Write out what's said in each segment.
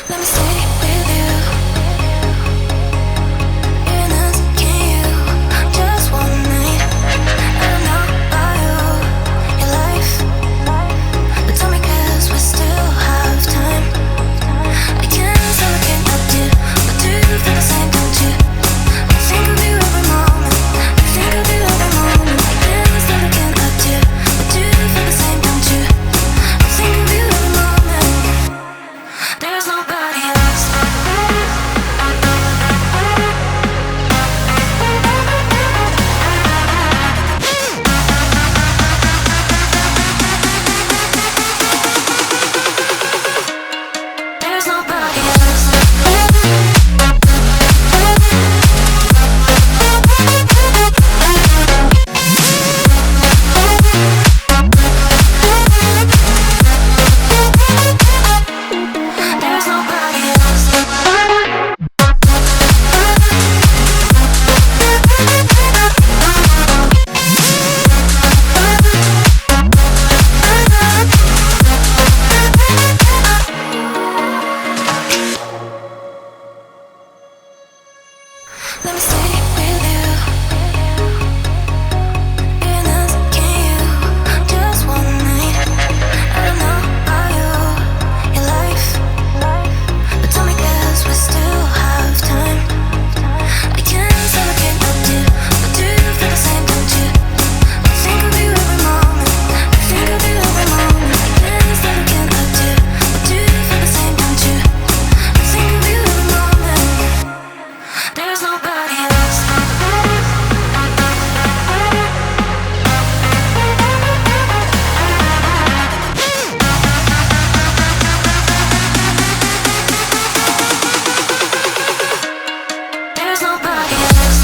Let me stay with you. In us, can you? Just one night. I don't know about you, your life, but tell me 'cause we still have time. I can't stop looking at you, but do you feel the same, don't you? I think of you every moment. I think of you every moment. I can't stop looking at you, but do you feel the same, don't you? I think of you every moment. There's nobody else. There's nobody else. There's nobody else. Let me stay with you. In us, can you? Just one night. I don't know about you, your life, but tell me 'cause we still have time. I can't stop looking at you, but do you feel the same, don't you? I think of you every moment. I think of you every moment. I can't stop looking at you, but do you feel the same, don't you? I think of you every moment. There's nobody else. There's nobody else.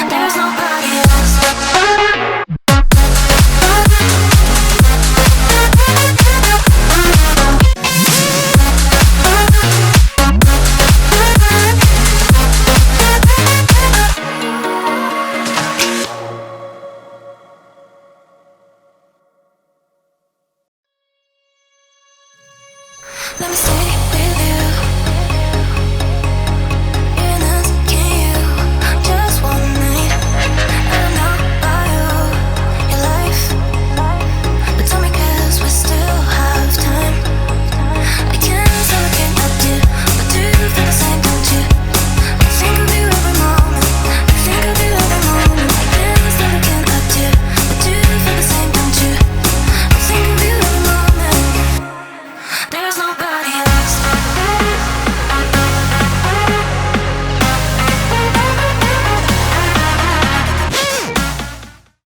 There's nobody else. Let me stay